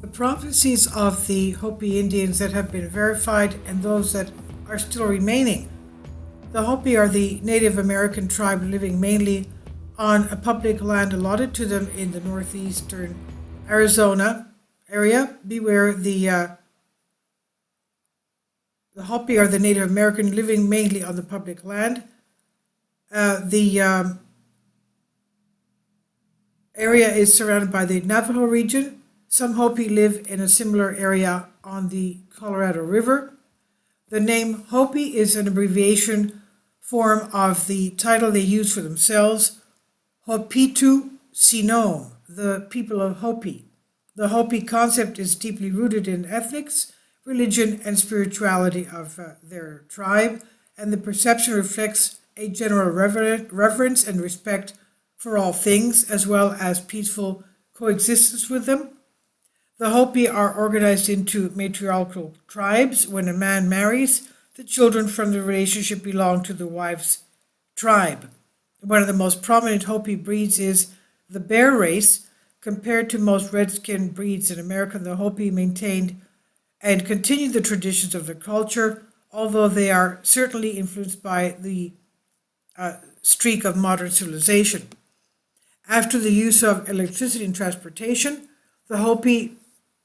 The prophecies of the Hopi Indians that have been verified and those that are still remaining. The Hopi are the Native American tribe living mainly on a public land allotted to them in the northeastern Arizona area. Beware, the Hopi are the Native American living mainly on the public land. The area is surrounded by the Navajo region. Some Hopi live in a similar area on the Colorado River. The name Hopi is an abbreviation form of the title they use for themselves, Hopitu Sinom, the people of Hopi. The Hopi concept is deeply rooted in ethics, religion, and spirituality of their tribe, and the perception reflects a general reverence and respect for all things, as well as peaceful coexistence with them. The Hopi are organized into matriarchal tribes. When a man marries, the children from the relationship belong to the wife's tribe. One of the most prominent Hopi breeds is the bear race. Compared to most redskin breeds in America, the Hopi maintained and continue the traditions of their culture, although they are certainly influenced by the streak of modern civilization. After the use of electricity in transportation, the Hopi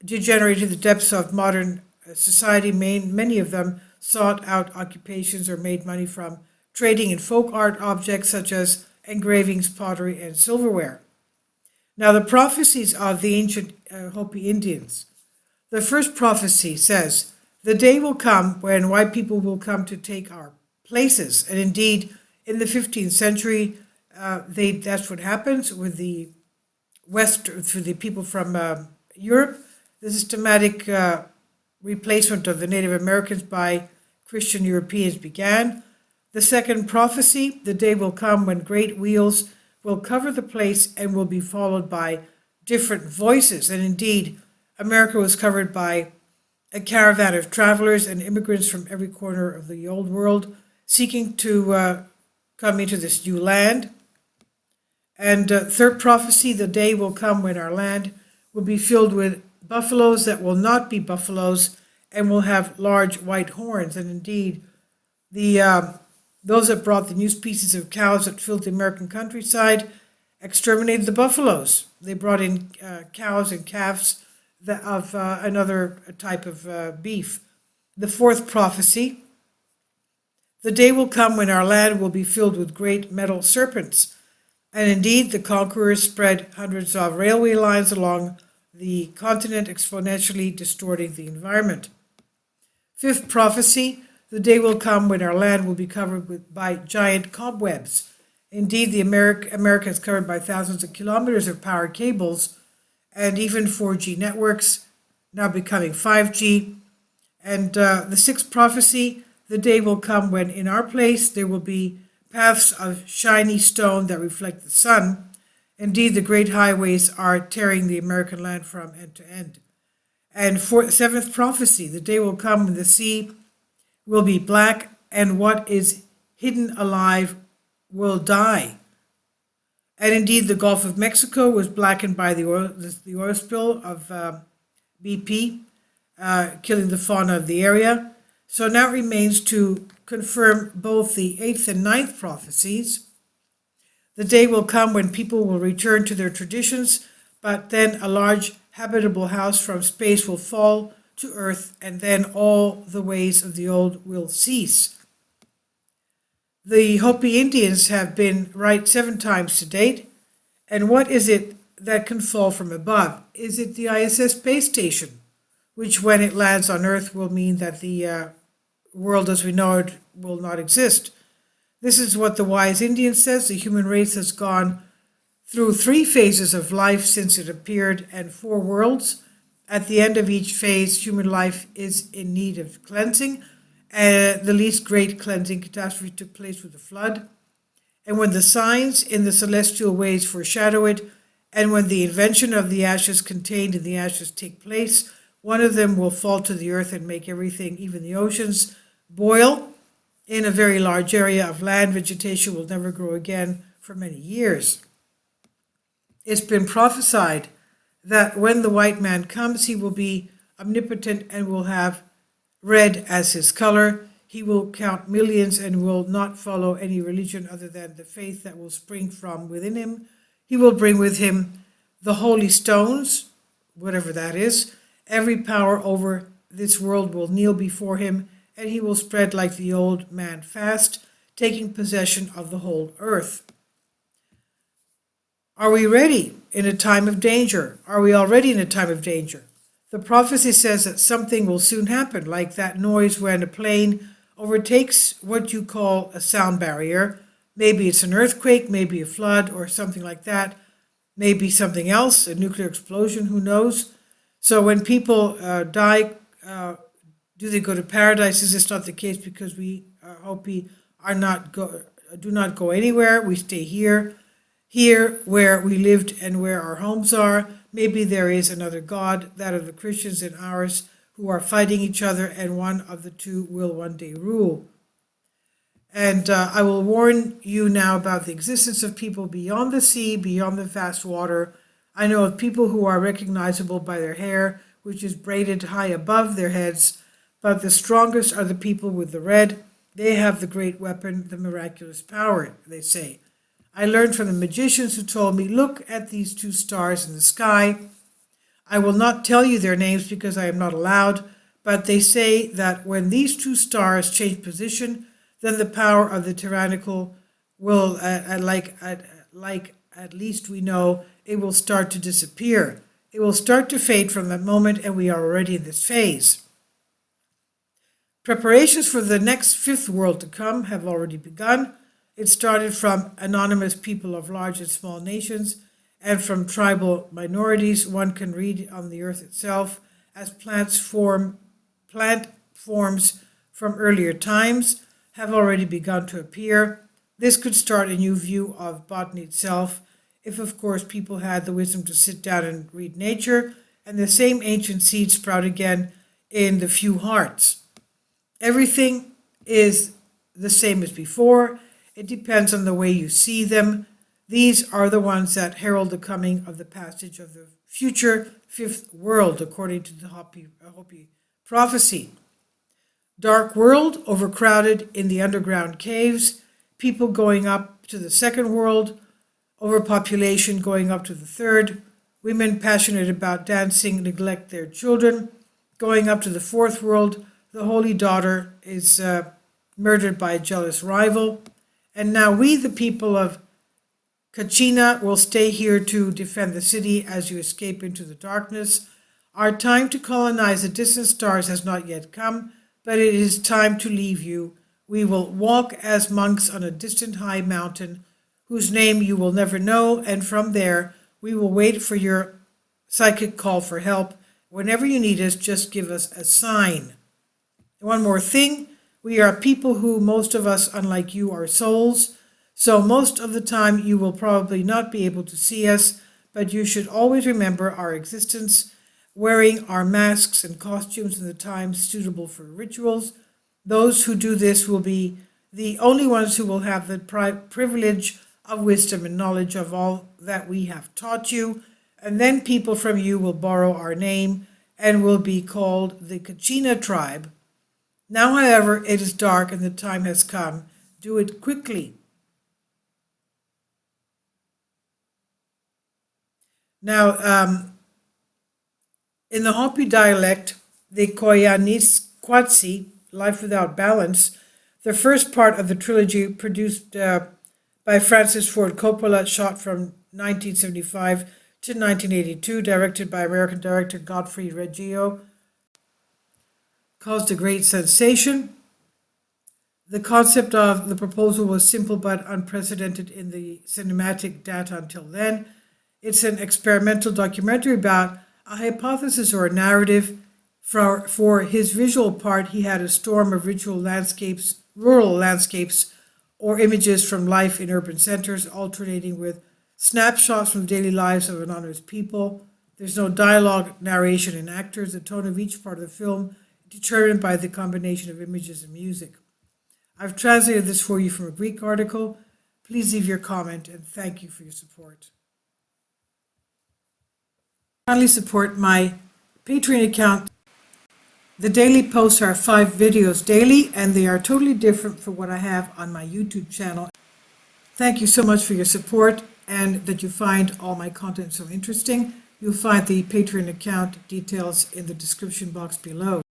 degenerated the depths of modern society. Many of them sought out occupations or made money from trading in folk art objects such as engravings, pottery, and silverware. Now, the prophecies of the ancient Hopi Indians. The first prophecy says, "The day will come when white people will come to take our places." And indeed, in the 15th century, that's what happens with the through the people from Europe. The systematic replacement of the Native Americans by Christian Europeans began. The second prophecy, "The day will come when great wheels will cover the place and will be followed by different voices." And indeed, America was covered by a caravan of travelers and immigrants from every corner of the old world seeking to come into this new land. And third prophecy, "The day will come when our land will be filled with buffaloes that will not be buffaloes and will have large white horns." And indeed, those that brought the new species of cows that filled the American countryside exterminated the buffaloes. They brought in cows and calves of another type of beef. The fourth prophecy, "The day will come when our land will be filled with great metal serpents." And indeed, the conquerors spread hundreds of railway lines along the continent, exponentially distorting the environment. Fifth prophecy, "The day will come when our land will be covered by giant cobwebs." Indeed, the America is covered by thousands of kilometers of power cables, and even 4G networks, now becoming 5G. And the sixth prophecy, "The day will come when in our place there will be paths of shiny stone that reflect the sun." Indeed, the great highways are tearing the American land from end to end. And seventh prophecy, "The day will come when the sea will be black and what is hidden alive will die." And indeed, the Gulf of Mexico was blackened by the oil spill of BP, killing the fauna of the area. So now it remains to confirm both the eighth and ninth prophecies. "The day will come when people will return to their traditions, but then a large habitable house from space will fall to earth, and then all the ways of the old will cease." The Hopi Indians have been right 7 times to date. And what is it that can fall from above? Is it the ISS space station, which when it lands on Earth will mean that the world as we know it will not exist? This is what the wise Indian says. The human race has gone through 3 phases of life since it appeared and 4 worlds. At the end of each phase, human life is in need of cleansing. The least great cleansing catastrophe took place with the flood. And when the signs in the celestial ways foreshadow it, and when the invention of the ashes contained in the ashes take place, one of them will fall to the earth and make everything, even the oceans, boil. In a very large area of land, vegetation will never grow again for many years. It's been prophesied that when the white man comes, he will be omnipotent and will have red as his color. He will count millions and will not follow any religion other than the faith that will spring from within him. He will bring with him the holy stones, whatever that is. Every power over this world will kneel before him, and he will spread like the old man fast, taking possession of the whole earth. Are we ready in a time of danger? Are we already in a time of danger? The prophecy says that something will soon happen, like that noise when a plane overtakes what you call a sound barrier. Maybe it's an earthquake, maybe a flood, or something like that. Maybe something else, a nuclear explosion, who knows? So when people die, do they go to paradise? Is this not the case because we Hopi do not go anywhere? We stay here where we lived and where our homes are. Maybe there is another God, that of the Christians and ours, who are fighting each other, and one of the two will one day rule. And I will warn you now about the existence of people beyond the sea, beyond the vast water. I know of people who are recognizable by their hair, which is braided high above their heads, but the strongest are the people with the red. They have the great weapon, the miraculous power, they say. I learned from the magicians who told me, look at these two stars in the sky. I will not tell you their names because I am not allowed, but they say that when these two stars change position, then the power of the tyrannical will, at least we know, it will start to disappear. It will start to fade from that moment, and we are already in this phase. Preparations for the next fifth world to come have already begun. It started from anonymous people of large and small nations and from tribal minorities. One can read on the earth itself as plant forms from earlier times have already begun to appear. This could start a new view of botany itself, if of course people had the wisdom to sit down and read nature, and the same ancient seeds sprout again in the few hearts. Everything is the same as before. It depends on the way you see them. These are the ones that herald the coming of the passage of the future fifth world, according to the Hopi prophecy. Dark world, overcrowded in the underground caves, people going up to the second world, overpopulation going up to the third, women passionate about dancing neglect their children, going up to the fourth world, the holy daughter is murdered by a jealous rival. And now we, the people of KACHINA, will stay here to defend the city as you escape into the darkness. Our time to colonize the distant stars has not yet come, but it is time to leave you. We will walk as monks on a distant high mountain, whose name you will never know, and from there we will wait for your psychic call for help. Whenever you need us, just give us a sign. One more thing, we are people who, most of us, unlike you, are souls. So most of the time you will probably not be able to see us, but you should always remember our existence, wearing our masks and costumes in the times suitable for rituals. Those who do this will be the only ones who will have the privilege of wisdom and knowledge of all that we have taught you, and then people from you will borrow our name and will be called the KACHINA tribe. Now, however, it is dark and the time has come. Do it quickly. Now, in the Hopi dialect, the Koyaanisqatsi, Life Without Balance, the first part of the trilogy produced by Francis Ford Coppola, shot from 1975 to 1982, directed by American director Godfrey Reggio, caused a great sensation. The concept of the proposal was simple but unprecedented in the cinematic data until then. It's an experimental documentary about a hypothesis or a narrative. For his visual part, he had a storm of rural landscapes, or images from life in urban centers, alternating with snapshots from daily lives of anonymous people. There's no dialogue, narration, and actors. The tone of each part of the film is determined by the combination of images and music. I've translated this for you from a Greek article. Please leave your comment, and thank you for your support. Kindly support my Patreon account. The daily posts are 5 videos daily, and they are totally different from what I have on my YouTube channel. Thank you so much for your support and that you find all my content so interesting. You'll find the Patreon account details in the description box below.